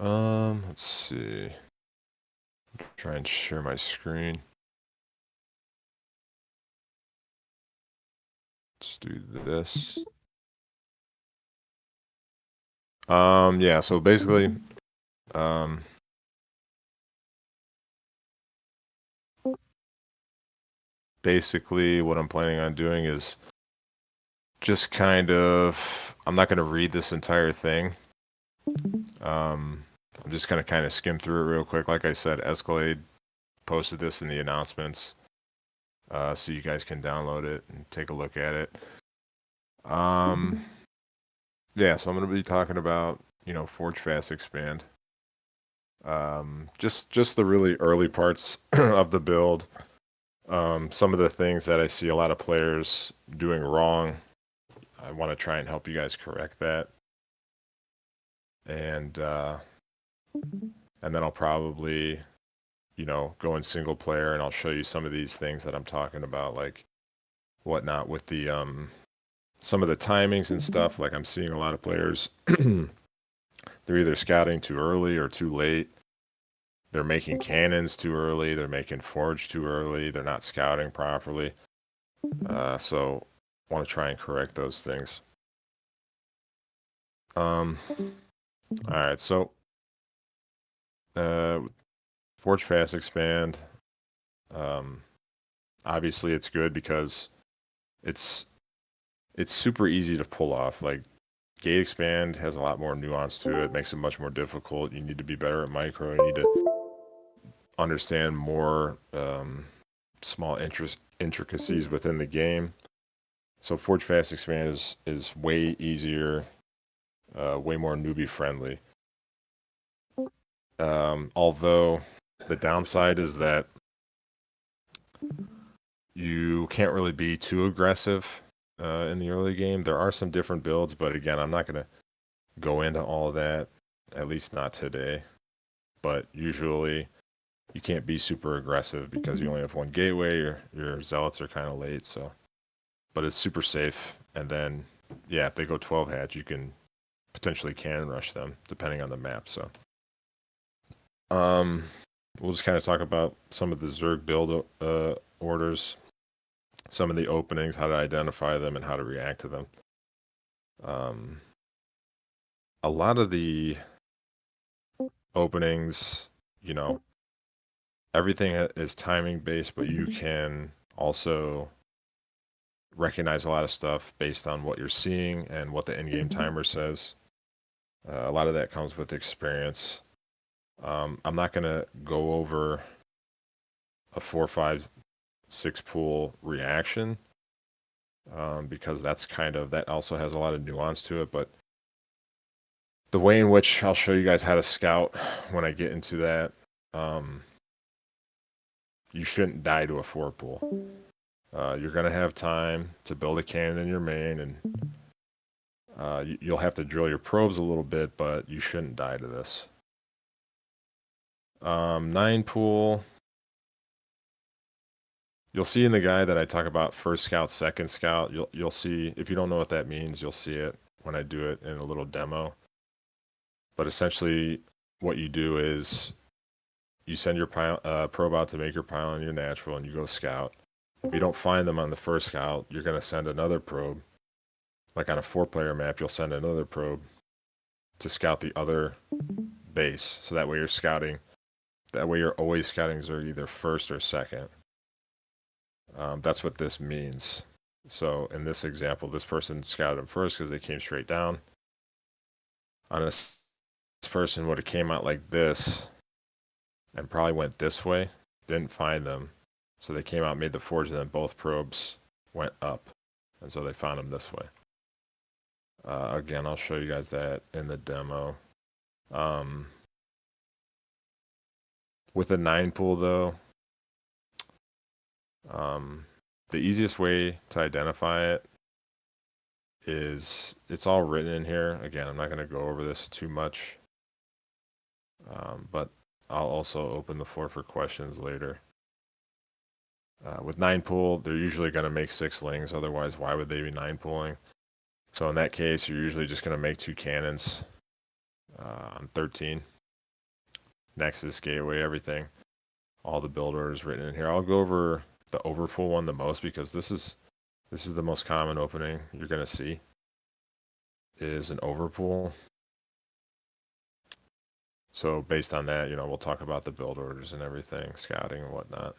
Let's see. Try and share my screen. Let's do this. Yeah, so basically, what I'm planning on doing is just kind of, I'm not going to read this entire thing. I'm just going to kind of skim through it real quick. Like I said, Escalade posted this in the announcements, so you guys can download it and take a look at it. Yeah, so I'm going to be talking about, Forge Fast Expand. Just the really early parts of the build. Some of the things that I see a lot of players doing wrong. I want to try and help you guys correct that. And then I'll probably, go in single player and I'll show you some of these things that I'm talking about, like whatnot with the some of the timings and stuff. Like I'm seeing a lot of players, they're either scouting too early or too late. They're making cannons too early. They're making forge too early. They're not scouting properly. So I want to try and correct those things. All right, so Forge Fast Expand. Obviously, it's good because it's super easy to pull off. Like Gate Expand has a lot more nuance to it. Makes it much more difficult. You need to be better at micro. You need to understand more small intricacies within the game. So Forge Fast Expand is way easier, way more newbie friendly. Although the downside is that you can't really be too aggressive in the early game. There are some different builds, but again, I'm not going to go into all of that, at least not today. But usually you can't be super aggressive because you only have one gateway. Your zealots are kind of late, so. But it's super safe. And then, yeah, if they go 12 hatch, you can potentially cannon rush them depending on the map. So, we'll just kind of talk about some of the Zerg build orders, some of the openings, how to identify them, and how to react to them. A lot of the openings, everything is timing based, but you can also recognize a lot of stuff based on what you're seeing and what the in-game timer says. A lot of that comes with experience. I'm not going to go over a 4, 5, 6 pool reaction because that also has a lot of nuance to it. But the way in which I'll show you guys how to scout when I get into that, you shouldn't die to a 4 pool. You're going to have time to build a cannon in your main, and you'll have to drill your probes a little bit, but you shouldn't die to this. 9 pool. You'll see in the guide that I talk about first scout, second scout. You'll see, if you don't know what that means, you'll see it when I do it in a little demo. But essentially, what you do is you send your probe out to make your pylon and your natural, and you go scout. If you don't find them on the first scout, you're going to send another probe. Like on a 4-player map, you'll send another probe to scout the other base. So that way you're scouting. That way you're always scouting Zerg either first or second. That's what this means. So in this example, this person scouted them first because they came straight down. On this person would have came out like this and probably went this way, didn't find them. So they came out, made the forge, and then both probes went up. And so they found them this way. Again, I'll show you guys that in the demo. With a 9 pool, though, the easiest way to identify it is, it's all written in here. Again, I'm not going to go over this too much, but I'll also open the floor for questions later. With 9 pool, they're usually going to make 6 lings. Otherwise, why would they be 9 pooling? So in that case, you're usually just going to make 2 cannons on 13. Nexus, gateway, everything. All the build orders written in here. I'll go over the overpull one the most because this is the most common opening you're gonna see is an overpull. So based on that, we'll talk about the build orders and everything, scouting and whatnot.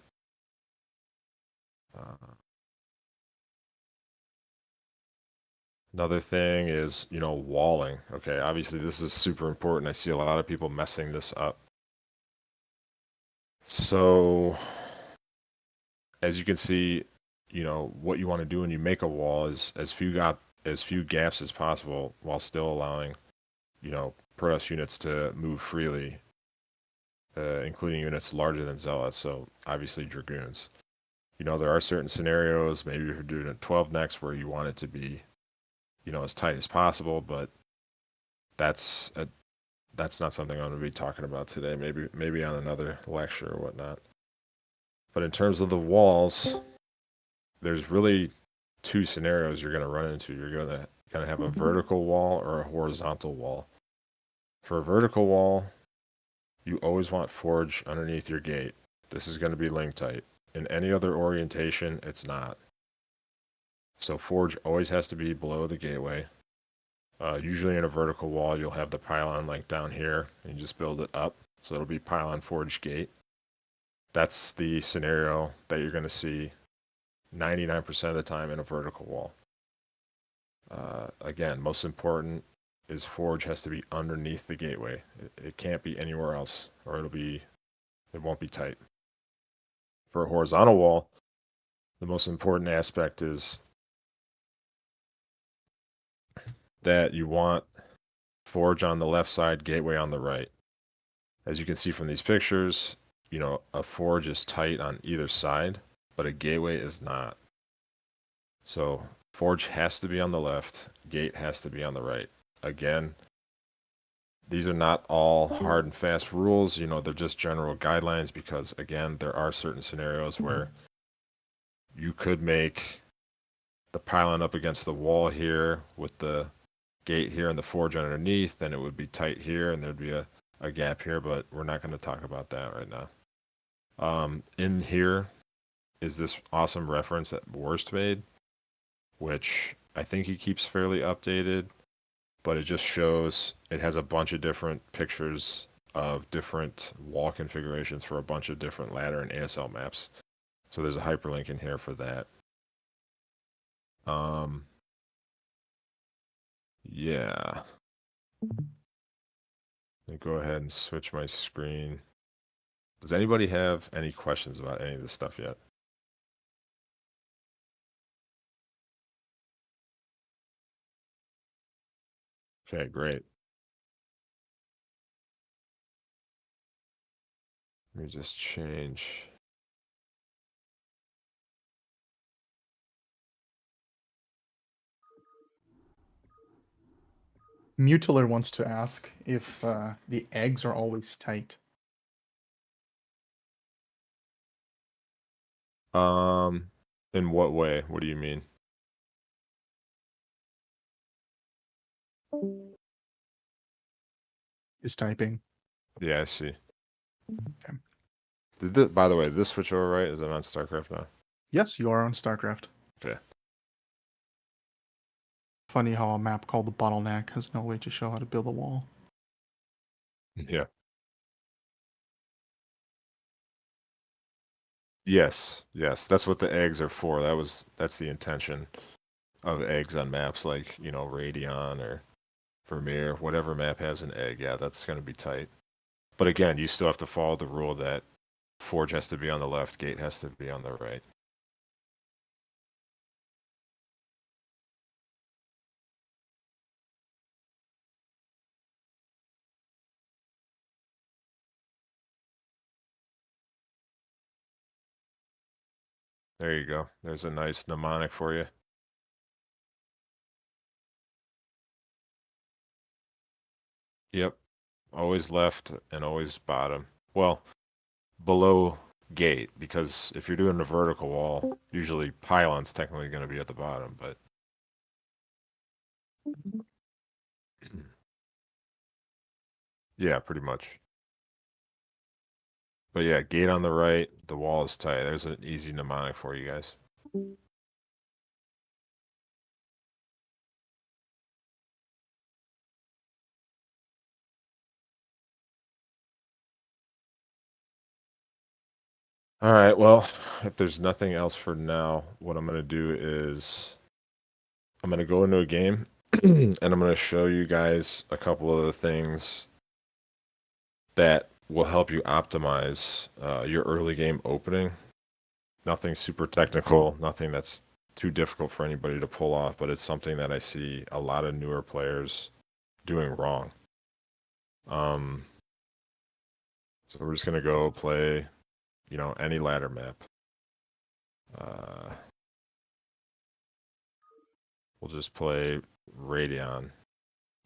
Another thing is, walling. Okay, obviously this is super important. I see a lot of people messing this up. So as you can see, what you want to do when you make a wall is as few gaps as possible while still allowing, Protoss units to move freely, including units larger than Zealots. So obviously Dragoons. There are certain scenarios, maybe if you're doing a 12 next where you want it to be, as tight as possible, but that's not something I'm going to be talking about today. Maybe on another lecture or whatnot. But in terms of the walls, there's really two scenarios you're going to run into. You're going to have a vertical wall or a horizontal wall. For a vertical wall, you always want forge underneath your gate. This is going to be link tight. In any other orientation, it's not. So forge always has to be below the gateway. Usually in a vertical wall, you'll have the pylon like down here, and you just build it up. So it'll be pylon forge gate. That's the scenario that you're going to see 99% of the time in a vertical wall. Again, most important is forge has to be underneath the gateway. It can't be anywhere else, or it won't be tight. For a horizontal wall, the most important aspect is that you want forge on the left side, gateway on the right. As you can see from these pictures, a forge is tight on either side, but a gateway is not. So forge has to be on the left, gate has to be on the right. Again, these are not all hard and fast rules, they're just general guidelines because, again, there are certain scenarios where you could make the pylon up against the wall here with the gate here and the forge underneath, then it would be tight here and there'd be a gap here, but we're not going to talk about that right now. In here is this awesome reference that Worst made, which I think he keeps fairly updated, but it just shows, it has a bunch of different pictures of different wall configurations for a bunch of different ladder and ASL maps. So there's a hyperlink in here for that. Yeah. Let me go ahead and switch my screen. Does anybody have any questions about any of this stuff yet? Okay, great. Let me just change. Mutiler wants to ask if the eggs are always tight. In what way? What do you mean? Is typing. Yeah, I see. Okay. By the way, did this switch over right? Is it on Starcraft now? Yes, you are on Starcraft. Okay. Funny how a map called the Bottleneck has no way to show how to build a wall. Yeah. Yes, that's what the eggs are for. That's the intention of eggs on maps like, Radion or Vermeer, whatever map has an egg. Yeah, that's going to be tight. But again, you still have to follow the rule that forge has to be on the left, gate has to be on the right. There you go. There's a nice mnemonic for you. Yep. Always left and always bottom. Well, below gate, because if you're doing a vertical wall, usually pylon's technically going to be at the bottom, but yeah, pretty much. But yeah, gate on the right, the wall is tight. There's an easy mnemonic for you guys. All right, well, if there's nothing else for now, what I'm going to do is I'm going to go into a game and I'm going to show you guys a couple of the things that will help you optimize your early game opening. Nothing super technical, nothing that's too difficult for anybody to pull off, but it's something that I see a lot of newer players doing wrong. So we're just going to go play, any ladder map. We'll just play Radeon.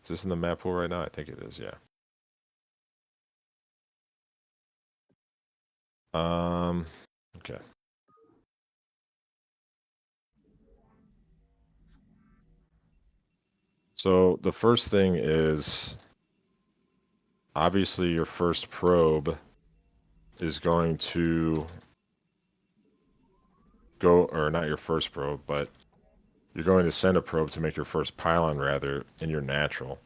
Is this in the map pool right now? I think it is, yeah. Okay. So the first thing is obviously your first probe is going to go, or not your first probe, but you're going to send a probe to make your first pylon rather in your natural.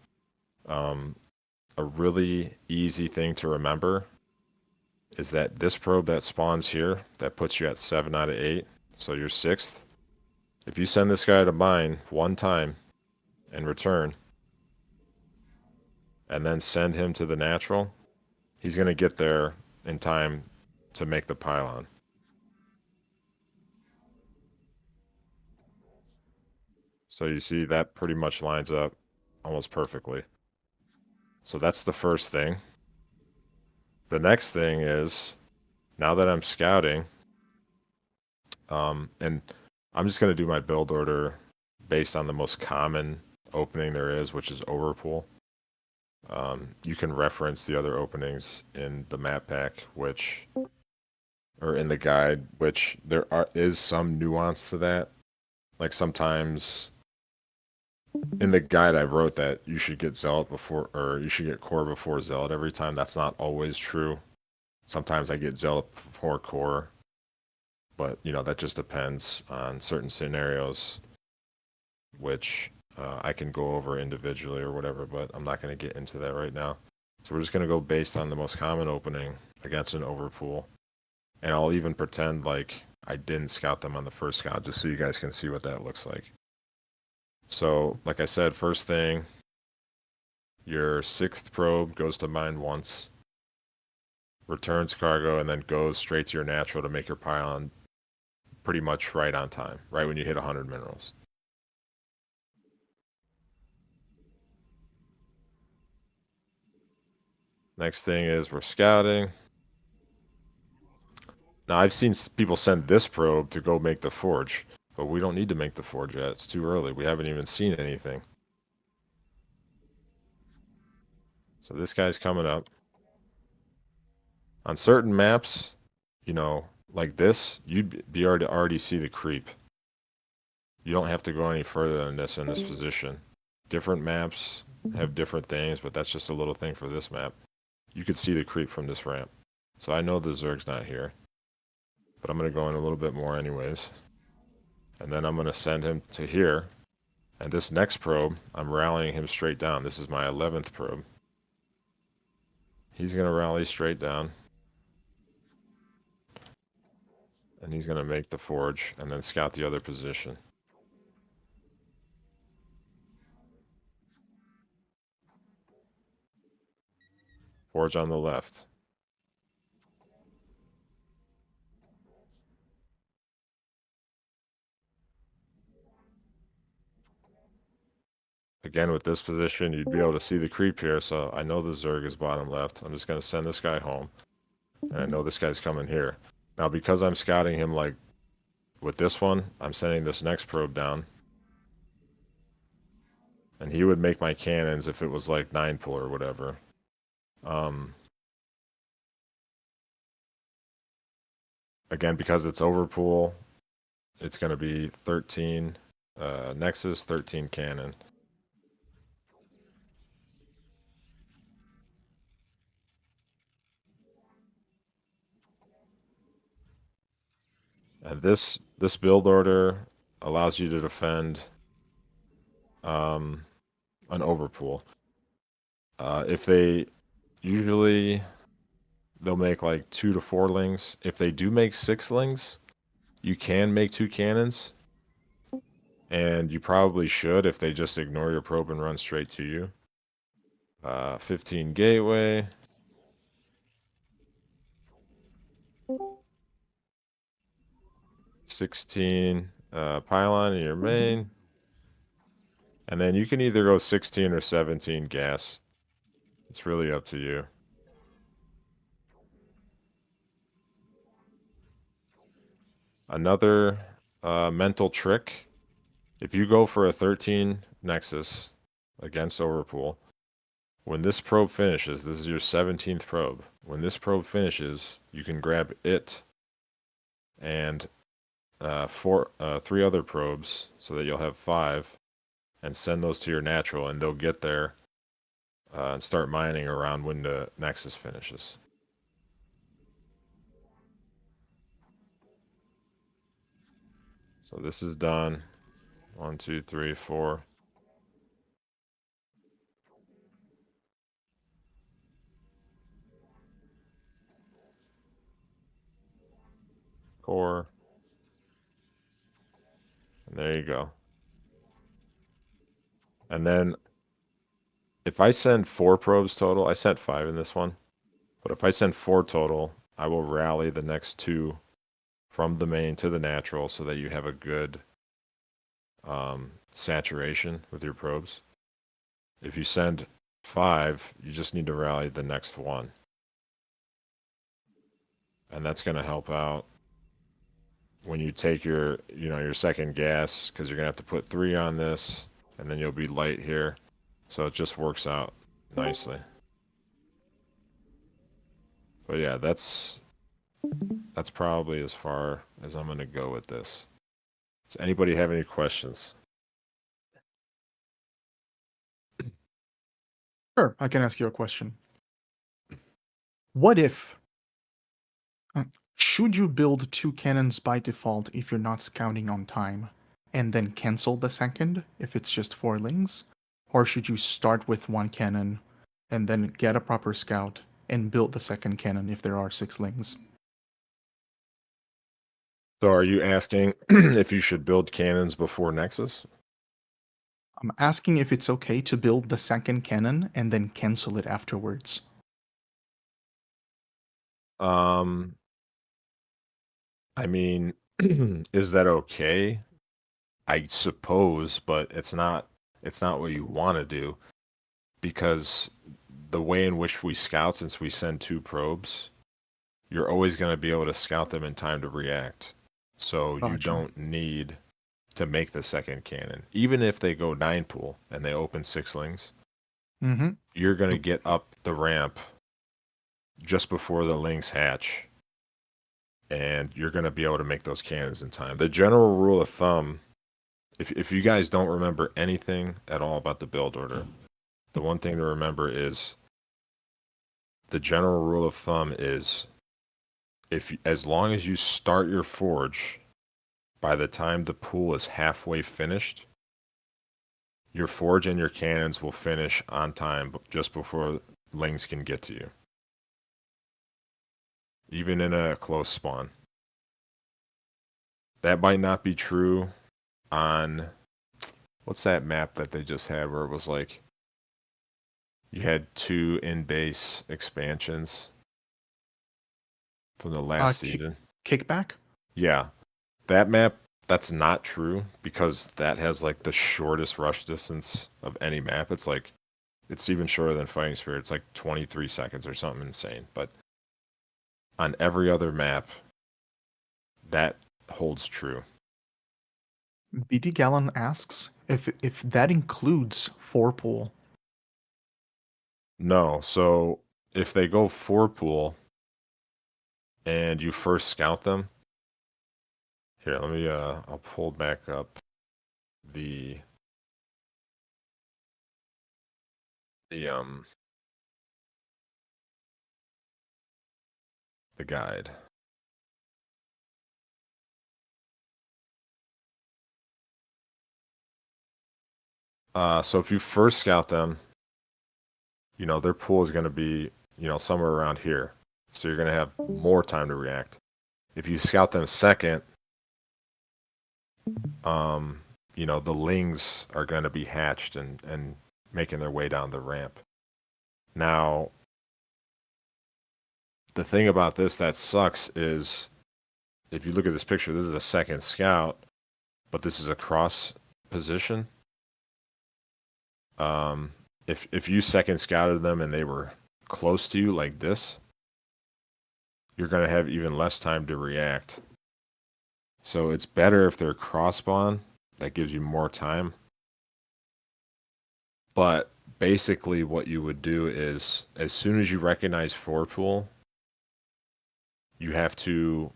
A really easy thing to remember is that this probe that spawns here, that puts you at 7 out of 8, so you're 6th. If you send this guy to mine one time and return, and then send him to the natural, he's going to get there in time to make the pylon. So you see that pretty much lines up almost perfectly. So that's the first thing. The next thing is, now that I'm scouting, and I'm just going to do my build order based on the most common opening there is, which is overpool. You can reference the other openings in the map pack, or in the guide, which is some nuance to that. Like sometimes in the guide I wrote that you should get Zealot before, or you should get Core before Zealot every time. That's not always true. Sometimes I get Zealot before Core, but that just depends on certain scenarios, which I can go over individually or whatever, but I'm not going to get into that right now. So we're just going to go based on the most common opening against an overpool. And I'll even pretend like I didn't scout them on the first scout, just so you guys can see what that looks like. So, like I said, first thing, your 6th probe goes to mine once, returns cargo, and then goes straight to your natural to make your pylon pretty much right on time, right when you hit 100 minerals. Next thing is we're scouting. Now, I've seen people send this probe to go make the forge, but we don't need to make the forge yet. It's too early. We haven't even seen anything. So this guy's coming up. On certain maps, like this, you'd be already see the creep. You don't have to go any further than this in this position. Different maps have different things, but that's just a little thing for this map. You could see the creep from this ramp. So I know the Zerg's not here, but I'm going to go in a little bit more anyways. And then I'm going to send him to here. And this next probe, I'm rallying him straight down. This is my 11th probe. He's going to rally straight down. And he's going to make the forge and then scout the other position. Forge on the left. Again, with this position, you'd be able to see the creep here, so I know the Zerg is bottom left. I'm just going to send this guy home. And I know this guy's coming here. Now, because I'm scouting him, like, with this one, I'm sending this next probe down. And he would make my cannons if it was, like, 9-pull or whatever. Again, because it's overpool, it's going to be 13 Nexus, 13 cannon. And this build order allows you to defend an overpool. If they usually they'll make like 2 to 4 lings. If they do make 6 lings, you can make 2 cannons, and you probably should if they just ignore your probe and run straight to you. 15 gateway. $16 pylon in your main. And then you can either go 16 or 17 gas. It's really up to you. Another mental trick. If you go for a 13 Nexus against Overpool, when this probe finishes, this is your 17th probe. When this probe finishes, you can grab it and 3 other probes so that you'll have 5 and send those to your natural, and they'll get there and start mining around when the Nexus finishes. So this is done. 1, 2, 3, 4. Core. And there you go. And then if I send 4 probes total, I sent 5 in this one. But if I send 4 total, I will rally the next 2 from the main to the natural so that you have a good saturation with your probes. If you send 5, you just need to rally the next 1. And that's going to help out when you take your, your second gas, because you're going to have to put 3 on this, and then you'll be light here. So it just works out nicely. But yeah, that's probably as far as I'm going to go with this. Does anybody have any questions? Sure, I can ask you a question. What if should you build 2 cannons by default if you're not scouting on time, and then cancel the second if it's just 4 lings? Or should you start with 1 cannon and then get a proper scout and build the second cannon if there are 6 lings? So are you asking if you should build cannons before Nexus? I'm asking if it's okay to build the second cannon and then cancel it afterwards. Um, I mean, is that okay? I suppose, but it's not what you want to do, because the way in which we scout, since we send 2 probes, you're always going to be able to scout them in time to react. So you Gotcha. don't need to make the second cannon. Even if they go 9 pool and they open 6 lings, Mm-hmm. you're going to get up the ramp just before the lings hatch, and you're going to be able to make those cannons in time. The general rule of thumb, if you guys don't remember anything at all about the build order, the one thing to remember is the general rule of thumb is, as long as you start your forge by the time the pool is halfway finished, your forge and your cannons will finish on time just before lings can get to you, even in a close spawn. That might not be true on, what's that map that they just had where it was like you had 2 in-base expansions from the last season? Kickback? Yeah, that map, that's not true, because that has like the shortest rush distance of any map. It's even shorter than Fighting Spirit. It's like 23 seconds or something insane. But on every other map, that holds true. BD Gallon asks if that includes 4 pool. No, so if they go 4 pool and you first scout them, here, let me I'll pull back up the the um the guide. So if you first scout them, their pool is going to be, somewhere around here. So you're going to have more time to react. If you scout them second, the lings are going to be hatched and making their way down the ramp. Now, the thing about this that sucks is if you look at this picture, this is a second scout, but this is a cross position. If you second scouted them and they were close to you like this, you're going to have even less time to react. So it's better if they're cross spawn. That gives you more time. But basically what you would do is as soon as you recognize forward pool, you have to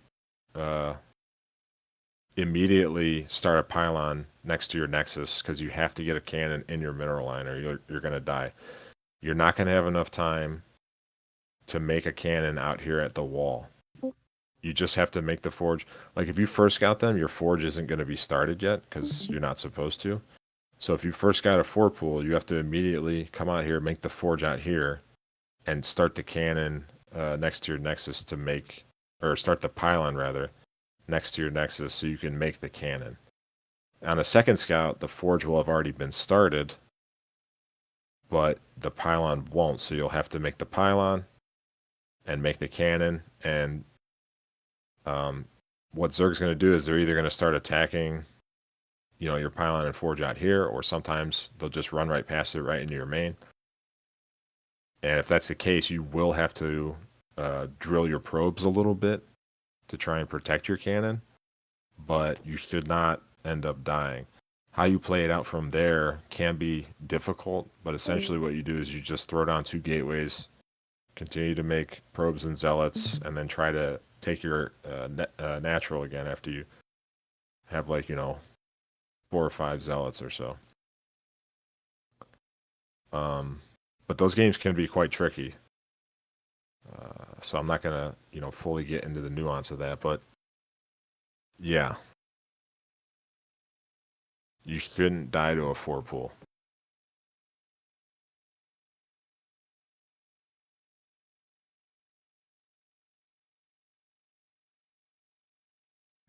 immediately start a pylon next to your nexus because you have to get a cannon in your mineral line or you're going to die. You're not going to have enough time to make a cannon out here at the wall. You just have to make the forge. Like if you first got them, your forge isn't going to be started yet because you're not supposed to. So if you first got a forward pool, you have to immediately come out here, make the forge out here, and start the cannon next to your nexus to make, or start the pylon rather, next to your nexus so you can make the cannon. On a second scout, the forge will have already been started, but the pylon won't. So you'll have to make the pylon and make the cannon. And what Zerg's going to do is they're either going to start attacking, your pylon and forge out here, or sometimes they'll just run right past it right into your main. And if that's the case, you will have to drill your probes a little bit to try and protect your cannon, but you should not end up dying. How you play it out from there can be difficult, but essentially what you do is you just throw down 2 gateways, continue to make probes and zealots, and then try to take your natural again after you have 4 or 5 zealots or so. But those games can be quite tricky. So I'm not going to, fully get into the nuance of that, but yeah. You shouldn't die to a 4 pool.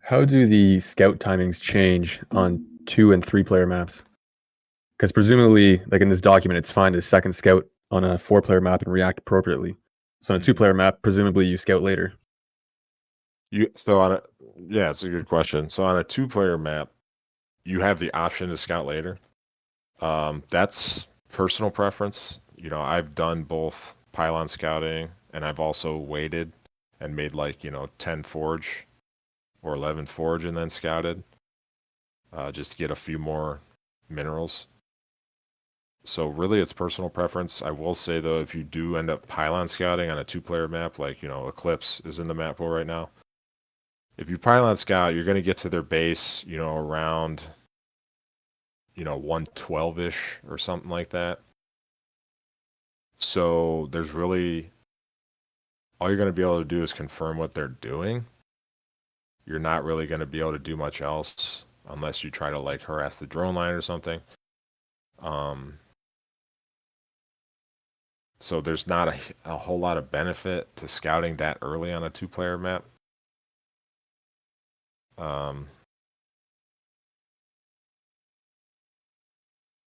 How do the scout timings change on 2 and 3 player maps? Because presumably, like in this document, it's fine to second scout on a 4 player map and react appropriately. So on a 2 player map, presumably you scout later. It's a good question. So on a 2 player map, you have the option to scout later. That's personal preference. I've done both pylon scouting and I've also waited and made 10 forge or 11 forge and then scouted just to get a few more minerals. So really it's personal preference. I will say though, if you do end up pylon scouting on a 2 player map, Eclipse is in the map pool right now. If you pylon scout, you're going to get to their base, around 112-ish or something like that. So there's really, all you're going to be able to do is confirm what they're doing. You're not really going to be able to do much else unless you try to harass the drone line or something. So there's not a whole lot of benefit to scouting that early on a 2 player map.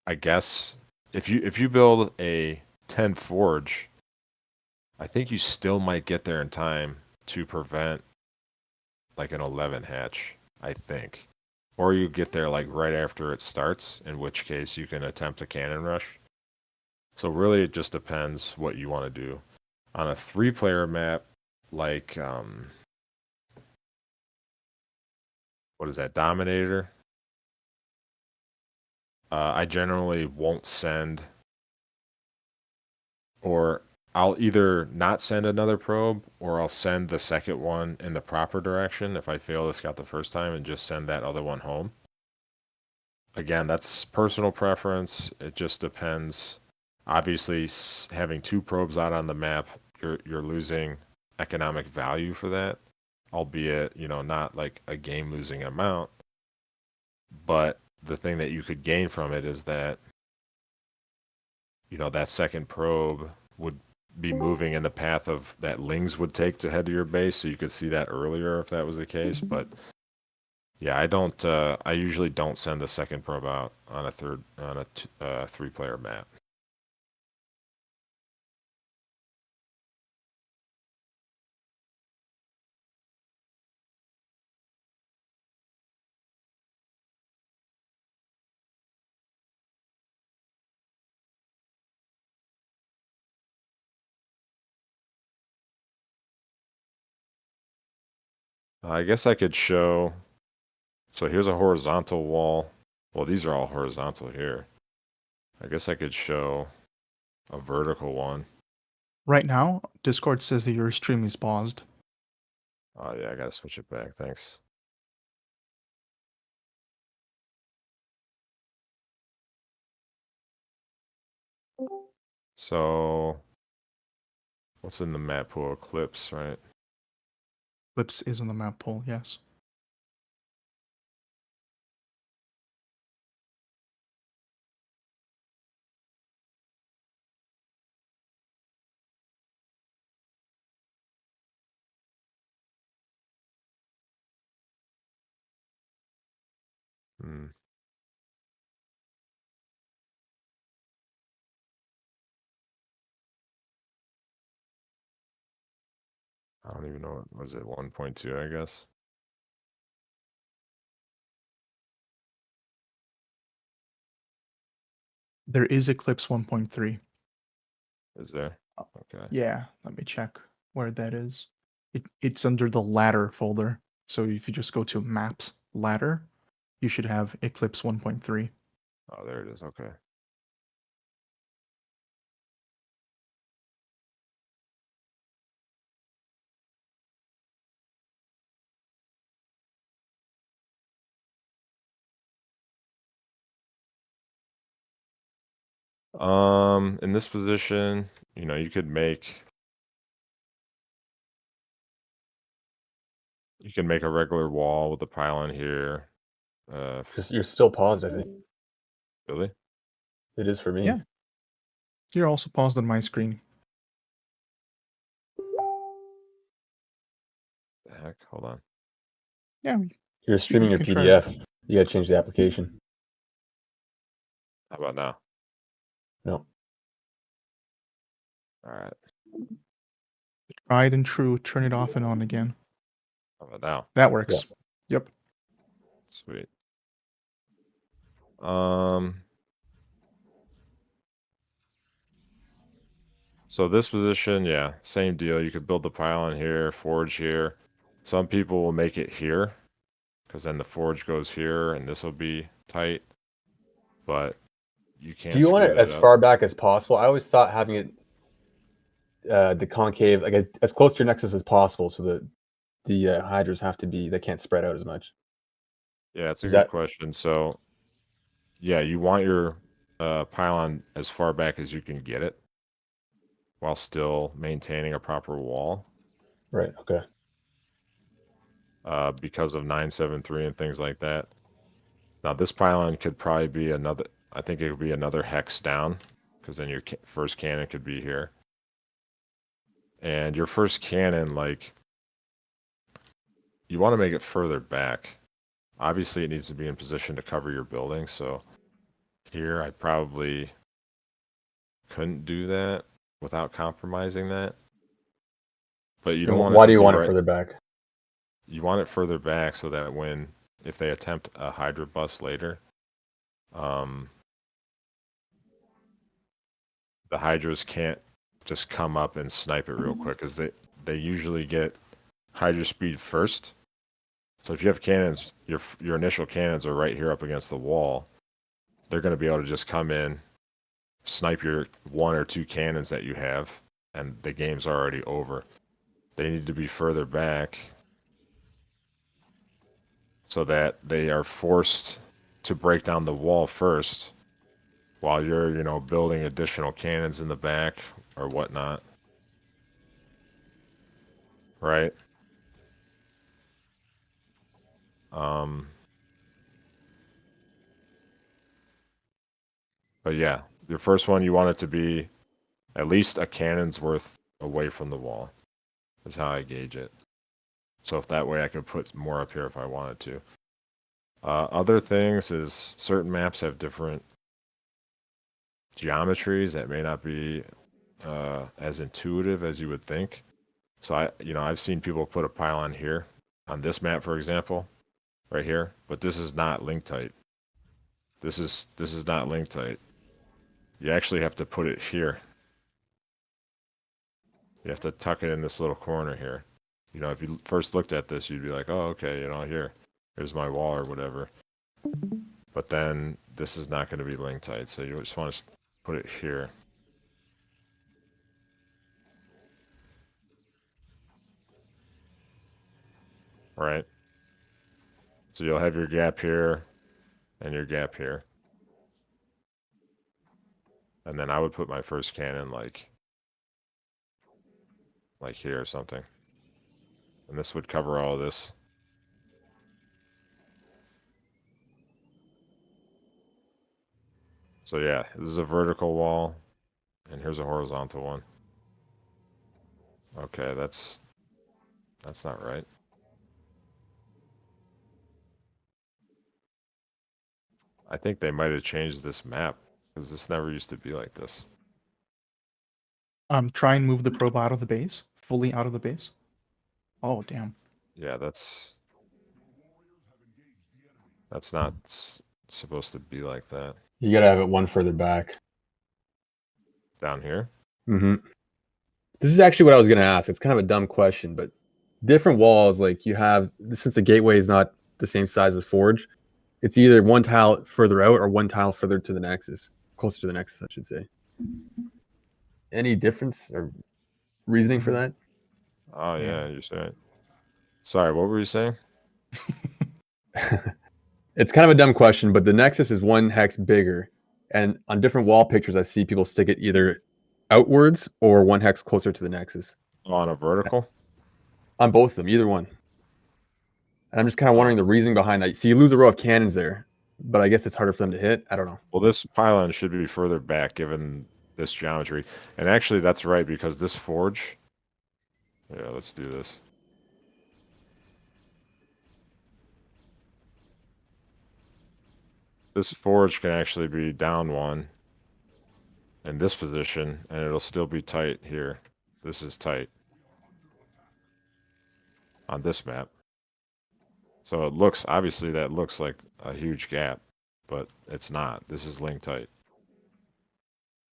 I guess if you build a 10 forge, I think you still might get there in time to prevent an 11 hatch, I think. Or you get there right after it starts, in which case you can attempt a cannon rush. So really it just depends what you want to do. On a 3 player map, what is that, Dominator? I generally won't send, or I'll either not send another probe, or I'll send the second one in the proper direction if I fail to scout the first time and just send that other one home. Again, that's personal preference. It just depends. Obviously, having 2 probes out on the map, you're losing economic value for that, albeit, not a game-losing amount. But the thing that you could gain from it is that that second probe would be moving in the path of that Lings would take to head to your base, so you could see that earlier if that was the case. But yeah, I usually don't send the second probe out on a 3-player map. I guess I could show. So here's a horizontal wall. Well, these are all horizontal here. I guess I could show a vertical one. Right now, Discord says that your stream is paused. Oh yeah, I gotta switch it back. Thanks. So, what's in the map pool? Eclipse, right? Eclipse is on the map pool, yes. Hmm. I don't even know what was it. 1.2, I guess. There is Eclipse 1.3. Is there? Okay. Yeah, let me check where that is. It's under the ladder folder. So if you just go to maps ladder, you should have Eclipse 1.3. Oh, there it is. Okay. In this position, you could make a regular wall with a pylon here. You're still paused, I think. Really? It is for me. Yeah. You're also paused on my screen. The heck? Hold on. Yeah, You're streaming your can try. PDF. You gotta change the application. How about now? No. All right. Tried and true, turn it off and on again. How about now? That works. Yep. Sweet. So this position, yeah, same deal. You could build the pylon here, forge here. Some people will make it here, because then the forge goes here, and this will be tight. But you Do can't you want screw it that as up. far back as possible? I always thought having it the concave, like as close to your nexus as possible, so that the hydras they can't spread out as much. Yeah, it's a Is good that question. So, yeah, you want your pylon as far back as you can get it, while still maintaining a proper wall, right? Okay. because of 973 and things like that. Now, this pylon could probably be another. I think it would be another hex down, because then your first cannon could be here. And your first cannon, like, you want to make it further back. Obviously, it needs to be in position to cover your building. So here, I probably couldn't do that without compromising that. But you don't And want it why to do you be want it right. further back? You want it further back so that if they attempt a Hydra bust later, um, the Hydras can't just come up and snipe it real quick, because they usually get Hydra speed first. So if you have cannons, your initial cannons are right here up against the wall. They're going to be able to just come in, snipe your 1 or 2 cannons that you have, and the game's already over. They need to be further back so that they are forced to break down the wall first, while you're, building additional cannons in the back or whatnot. Right? Um, but yeah, your first one, you want it to be at least a cannon's worth away from the wall. Is how I gauge it. So if that way I can put more up here if I wanted to. Other things is certain maps have different geometries that may not be as intuitive as you would think. So I've seen people put a pylon here on this map, for example, right here, but this is not link tight. This is not link tight. You actually have to put it here. You have to tuck it in this little corner here. If you first looked at this, you'd be like, oh, okay, here's my wall or whatever. But then this is not going to be link tight, so you just want to put it here. Right? So you'll have your gap here and your gap here. And then I would put my first cannon like here or something. And this would cover all of this. So yeah, this is a vertical wall, and here's a horizontal one. Okay, that's not right. I think they might have changed this map, because this never used to be like this. Try and move the probe out of the base, fully out of the base. Oh, damn. Yeah, that's not supposed to be like that. You gotta have it one further back. Down here? Mm-hmm. This is actually what I was gonna ask. It's kind of a dumb question, but different walls, like you have, since the gateway is not the same size as Forge, it's either one tile further out or one tile further to the Nexus, closer to the Nexus, I should say. Any difference or reasoning for that? Oh yeah, you're saying. Sorry, what were you saying? It's kind of a dumb question, but the Nexus is one hex bigger, and on different wall pictures, I see people stick it either outwards or one hex closer to the Nexus. On a vertical? On both of them, either one. And I'm just kind of wondering the reasoning behind that. So you lose a row of cannons there, but I guess it's harder for them to hit. I don't know. Well, this pylon should be further back given this geometry. And actually, that's right, because this forge... Yeah, let's do this. This forge can actually be down one in this position, and it'll still be tight here. This is tight on this map. So it looks, obviously that looks like a huge gap, but it's not. This is link tight.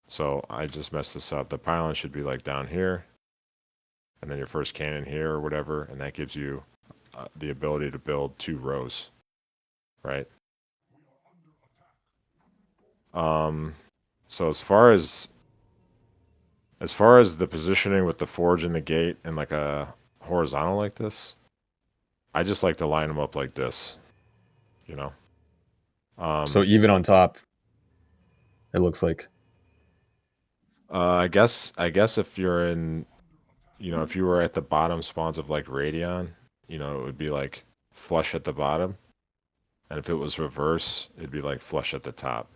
So I just messed this up. The pylon should be like down here, and then your first cannon here or whatever, and that gives you the ability to build 2 rows, right? So as far as the positioning with the forge and the gate and like a horizontal like this, I just like to line them up like this, So even on top, it looks like. I guess if you're in, if you were at the bottom spawns of like Radion, it would be like flush at the bottom, and if it was reverse, it'd be like flush at the top,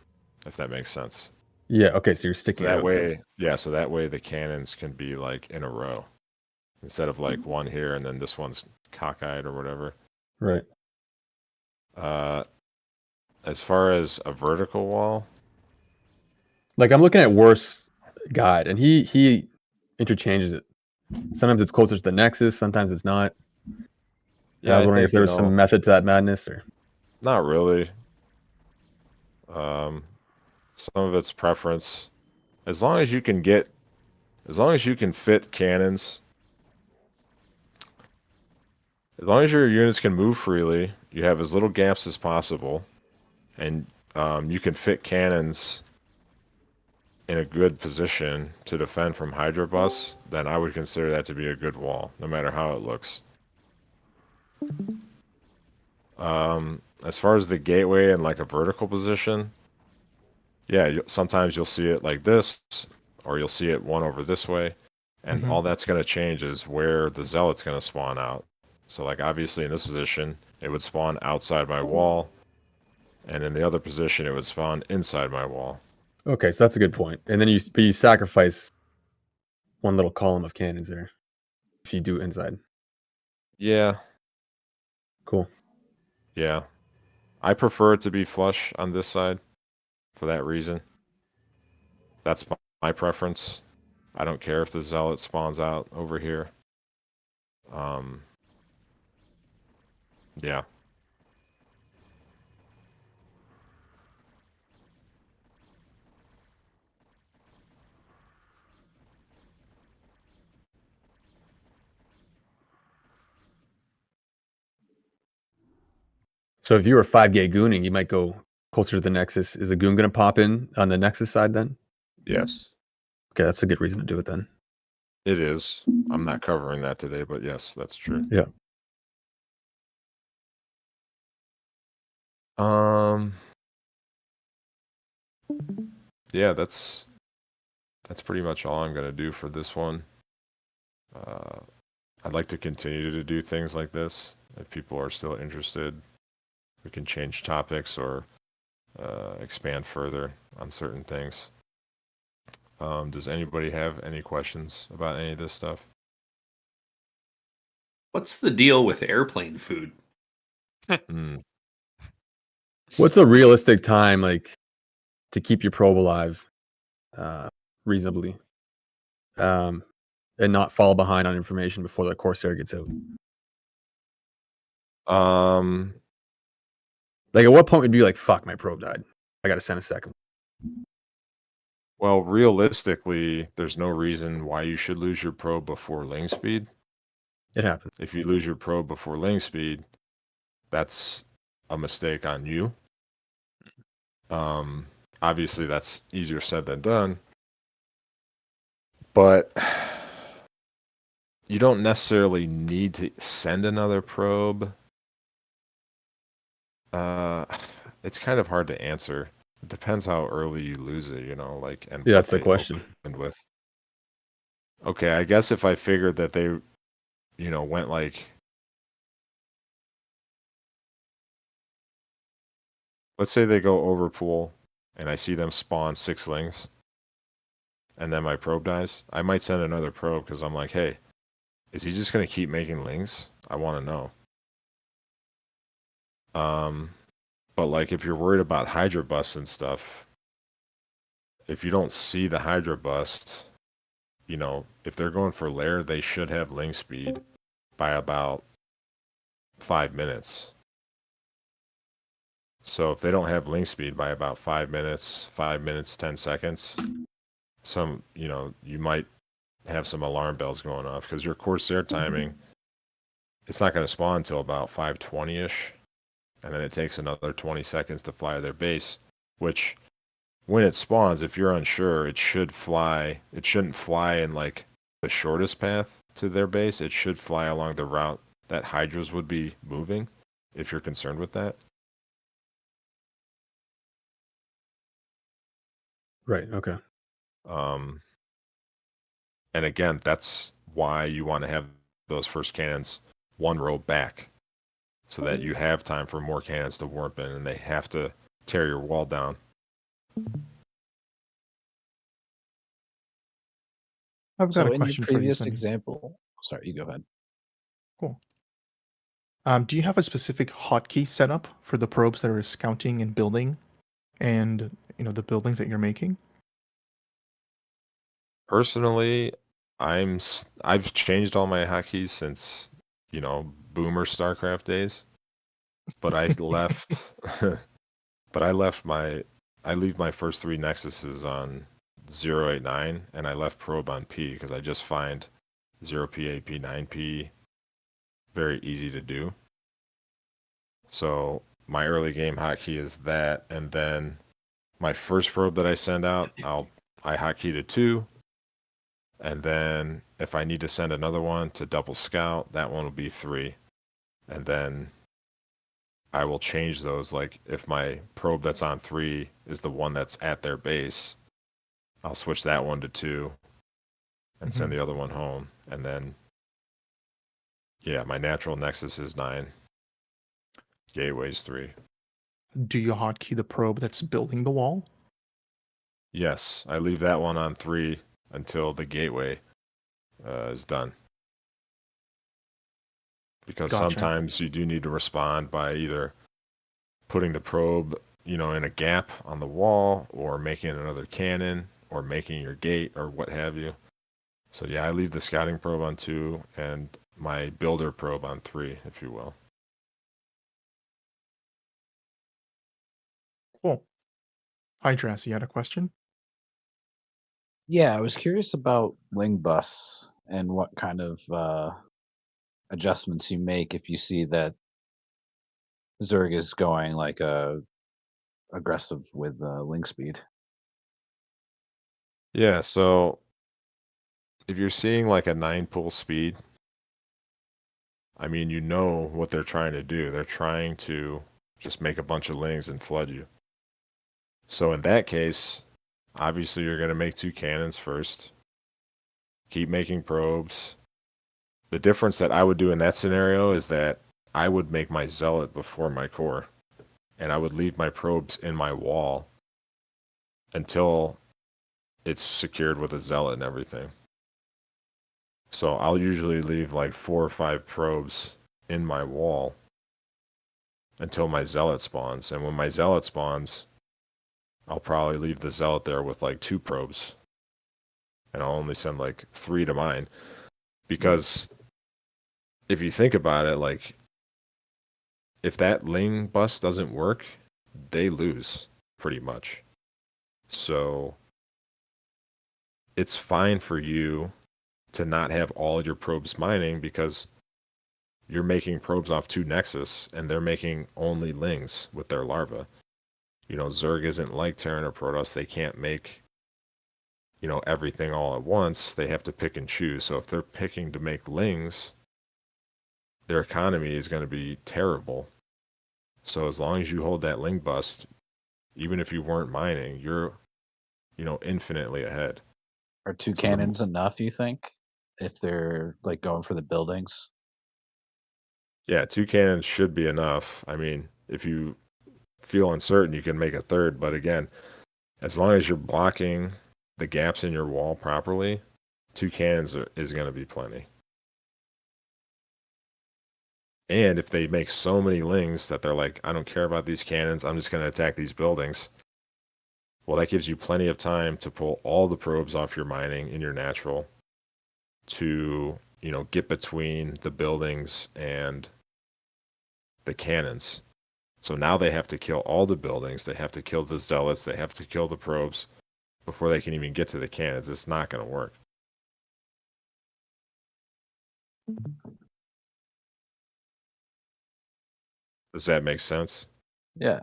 if that makes sense. Yeah. Okay. So you're sticking So that out way, there. yeah. So that way the cannons can be like in a row, instead of like one here and then this one's cockeyed or whatever. Right. As far as a vertical wall, Like I'm looking at Worst's guide, and he interchanges it. Sometimes it's closer to the Nexus, sometimes it's not. Yeah, I was wondering if there was some method to that madness, or not really. Some of it's preference. As long as you can fit cannons, as long as your units can move freely, you have as little gaps as possible, and you can fit cannons in a good position to defend from Hydra Bus, then I would consider that to be a good wall, no matter how it looks. As far as the gateway and like a vertical position, yeah, sometimes you'll see it like this, or you'll see it one over this way, and all that's going to change is where the Zealot's going to spawn out. So like obviously in this position, it would spawn outside my wall, and in the other position, it would spawn inside my wall. Okay, so that's a good point. And then you sacrifice one little column of cannons there if you do it inside. Yeah, Cool. yeah. I prefer it to be flush on this side for that reason. That's my preference. I don't care if the zealot spawns out over here. Yeah. So if you were 5 gay gooning, you might go closer to the Nexus. Is the goon going to pop in on the Nexus side then? Yes, Okay, that's a good reason to do it then. it is. I'm not covering that today, but yes, that's true. Yeah. Yeah, that's pretty much all I'm gonna do for this one. I'd like to continue to do things like this. If people are still interested, we can change topics or expand further on certain things. Does anybody have any questions about any of this stuff? What's the deal with airplane food? Mm. What's a realistic time like to keep your probe alive reasonably? And not fall behind on information before the Corsair gets out. Like at what point would you be like, fuck, my probe died. I gotta send a second. Well, realistically, there's no reason why you should lose your probe before ling speed. It happens. If you lose your probe before ling speed, that's a mistake on you. Obviously, that's easier said than done. But you don't necessarily need to send another probe. It's kind of hard to answer. It depends how early you lose it, like, and Yeah, what that's the they question. opened with. Okay, I guess if I figured that they, went like, let's say they go over pool and I see them spawn 6 lings and then my probe dies, I might send another probe because I'm like, hey, is he just going to keep making lings? I want to know. But like if you're worried about Hydra busts and stuff, if you don't see the Hydra bust, if they're going for lair, they should have ling speed by about 5 minutes. So if they don't have ling speed by about 5 minutes, 10 seconds, you might have some alarm bells going off because your Corsair timing, it's not going to spawn until about 5:20ish, and then it takes another 20 seconds to fly to their base, which when it spawns, if you're unsure, it should fly. It shouldn't fly in like the shortest path to their base. It should fly along the route that Hydras would be moving, if you're concerned with that. Right. Okay. And again, that's why you want to have those first cannons one row back, so that you have time for more cannons to warp in, and they have to tear your wall down. I've got So a in your question for you, previous Semih. example, sorry, you go ahead. Cool. Do you have a specific hotkey setup for the probes that are scouting and building, and the buildings that you're making? Personally, I've changed all my hotkeys since boomer Starcraft days, but I left I leave my first 3 nexuses on 089, and I left probe on P because I just find 0P, AP, 9P very easy to do. So my early game hotkey is that, and then my first probe that I send out, I hotkey to 2, and then if I need to send another one to double scout, that one will be 3, and then I will change those. Like if my probe that's on 3 is the one that's at their base, I'll switch that one to 2 and send the other one home, and then my natural nexus is 9. Gateway's 3. Do you hotkey the probe that's building the wall? Yes, I leave that one on 3 until the gateway is done. Because Gotcha. sometimes you do need to respond by either putting the probe, in a gap on the wall, or making another cannon, or making your gate, or what have you. So yeah, I leave the scouting probe on 2 and my builder probe on 3, if you will. Cool. Hydras, you had a question? Yeah, I was curious about Ling Bus and what kind of adjustments you make if you see that Zerg is going like aggressive with Ling speed. Yeah, so if you're seeing like a 9 pull speed, I mean, you know what they're trying to do. They're trying to just make a bunch of lings and flood you. So in that case, obviously you're going to make 2 cannons first. Keep making probes. The difference that I would do in that scenario is that I would make my zealot before my core. And I would leave my probes in my wall until it's secured with a zealot and everything. So I'll usually leave like 4 or 5 probes in my wall until my zealot spawns. And when my zealot spawns, I'll probably leave the zealot there with like 2 probes. And I'll only send like 3 to mine. Because if you think about it, like, if that Ling bus doesn't work, they lose pretty much. So it's fine for you to not have all your probes mining because you're making probes off 2 Nexus and they're making only Lings with their larva. Zerg isn't like Terran or Protoss. They can't make, everything all at once. They have to pick and choose. So if they're picking to make Lings, their economy is going to be terrible. So as long as you hold that Ling bust, even if you weren't mining, you're, infinitely ahead. Are 2 So cannons enough, you think? If they're like going for the buildings? yeah, 2 cannons should be enough. I mean, if you feel uncertain, you can make a third. But again, as long as you're blocking the gaps in your wall properly, 2 cannons is going to be plenty. And if they make so many lings that they're like, I don't care about these cannons, I'm just going to attack these buildings. Well, that gives you plenty of time to pull all the probes off your mining in your natural to, get between the buildings and the cannons. So now they have to kill all the buildings, they have to kill the zealots, they have to kill the probes before they can even get to the cannons. It's not going to work. Does that make sense? Yeah.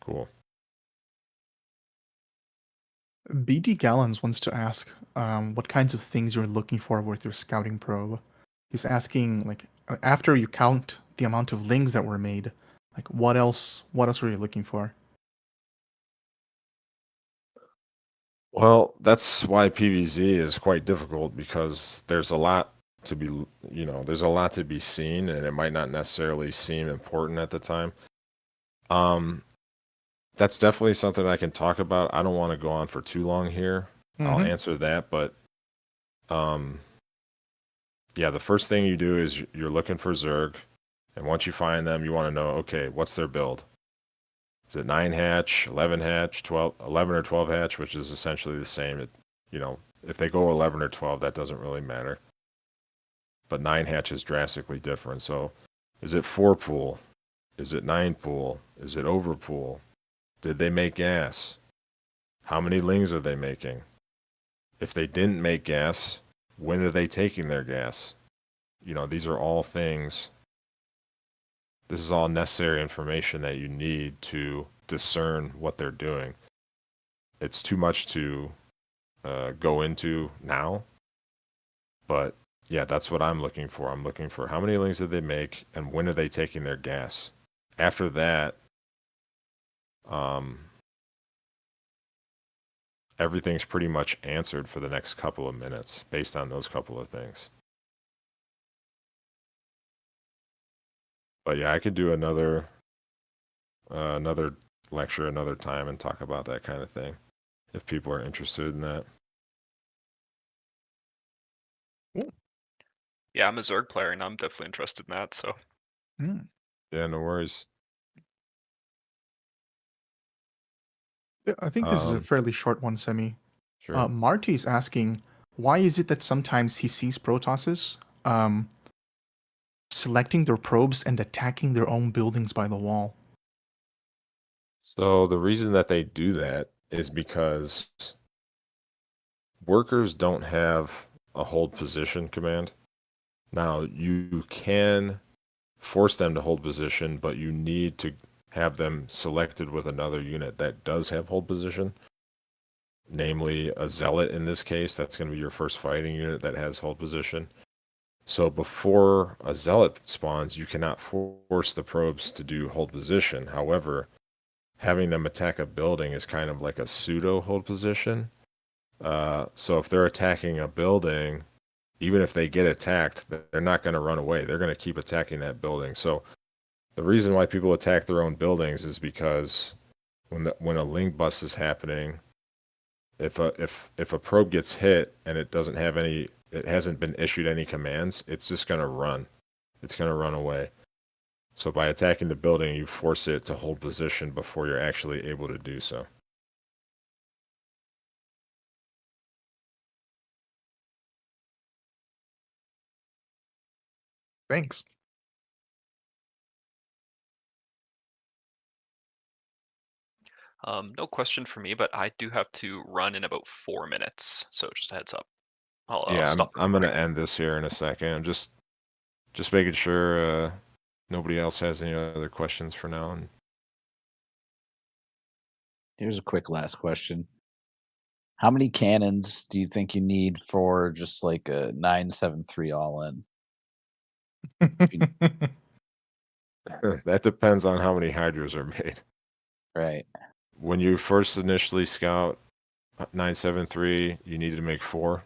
Cool. BD Gallons wants to ask what kinds of things you're looking for with your scouting probe. He's asking, like, after you count the amount of lings that were made, like, what else were you looking for? Well, that's why PvZ is quite difficult because there's a lot to be, there's a lot to be seen and it might not necessarily seem important at the time. That's definitely something I can talk about. I don't want to go on for too long here. I'll answer that, but yeah, the first thing you do is you're looking for Zerg, and once you find them, you want to know, okay, what's their build? Is it 9 hatch, 11 hatch, 12, 11 or 12 hatch, which is essentially the same. If they go 11 or 12, that doesn't really matter. But 9 hatch is drastically different. So is it 4 pool? Is it 9 pool? Is it over pool? Did they make gas? How many lings are they making? If they didn't make gas, when are they taking their gas? These are all things. This is all necessary information that you need to discern what they're doing. It's too much to go into now, but yeah, that's what I'm looking for. I'm looking for how many lings did they make and when are they taking their gas. After that, everything's pretty much answered for the next couple of minutes based on those couple of things. But yeah, I could do another lecture another time and talk about that kind of thing. if people are interested in that. Yeah, I'm a Zerg player and I'm definitely interested in that. So Hmm. Yeah, no worries. Yeah, I think this is a Um, fairly short one, Semi. Sure. Marty's asking, why is it that sometimes he sees Protosses selecting their probes and attacking their own buildings by the wall? So the reason that they do that is because workers don't have a hold position command. Now, you can force them to hold position, but you need to have them selected with another unit that does have hold position, namely a zealot in this case. That's going to be your first fighting unit that has hold position. So before a zealot spawns, you cannot force the probes to do hold position. However, having them attack a building is kind of like a pseudo hold position. So if they're attacking a building, even if they get attacked, they're not going to run away. They're going to keep attacking that building. So the reason why people attack their own buildings is because when a link bust is happening, if a probe gets hit and it hasn't been issued any commands, it's just going to run. It's going to run away. So by attacking the building, you force it to hold position before you're actually able to do so. Thanks. no question for me, but I do have to run in about 4 minutes. So just a heads up. I'll Yeah, stop. I'm going to recording. end this here in a second. I'm just making sure nobody else has any other questions for now. And Here's a quick last question. How many cannons do you think you need for just like a 973 all in? that depends on how many hydras are made. Right. When you first initially scout 973, you needed to make four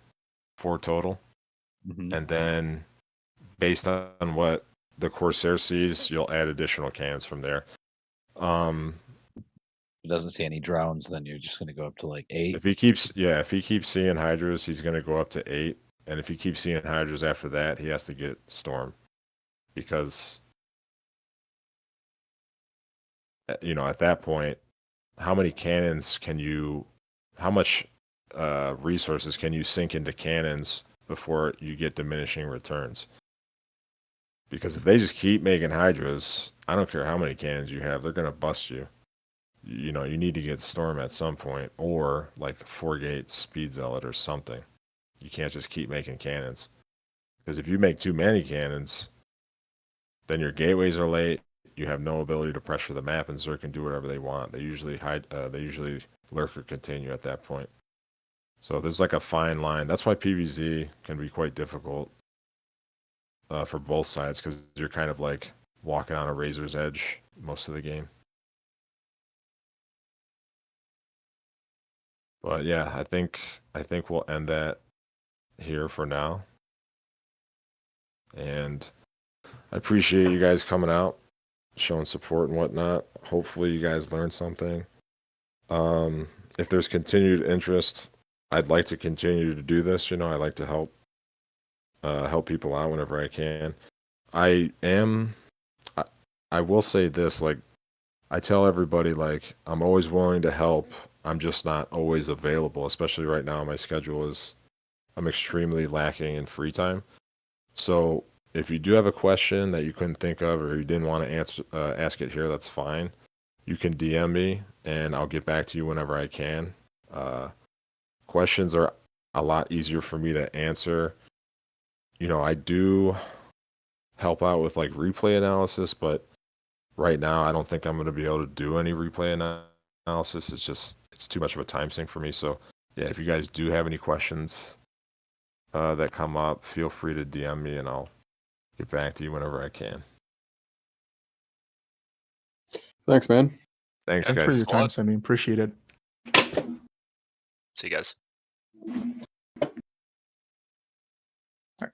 total. Mhm. And then based on what the Corsair sees, you'll add additional cannons from there. If it doesn't see any drones, then you're just going to go up to like 8. If he keeps seeing hydras, he's going to go up to 8. And if he keeps seeing hydras after that, he has to get storm, because at that point, how many cannons how much resources can you sink into cannons before you get diminishing returns? Because if they just keep making hydras, I don't care how many cannons you have, they're going to bust you. You need to get storm at some point, or like 4-gate speed zealot or something. You can't just keep making cannons, because if you make too many cannons, then your gateways are late. You have no ability to pressure the map, and Zerg can do whatever they want. They usually lurk or continue at that point. So there's like a fine line. That's why PvZ can be quite difficult for both sides, because you're kind of like walking on a razor's edge most of the game. But yeah, I think we'll end that here for now. And I appreciate you guys coming out, showing support and whatnot. Hopefully you guys learned something. If there's continued interest, I'd like to continue to do this. I like to help people out whenever I can. I will say this, like, I tell everybody, like, I'm always willing to help. I'm just not always available, especially right now. My schedule I'm extremely lacking in free time. So if you do have a question that you couldn't think of, or you didn't want to ask it here, that's fine. You can DM me and I'll get back to you whenever I can. Questions are a lot easier for me to answer. I do help out with like replay analysis, but right now I don't think I'm going to be able to do any replay analysis. It's too much of a time sink for me. So yeah, if you guys do have any questions that come up, feel free to DM me and I'll get back to you whenever I can. Thanks, man. Thanks, Thanks for guys. your time, Semi. Appreciate it. See you guys.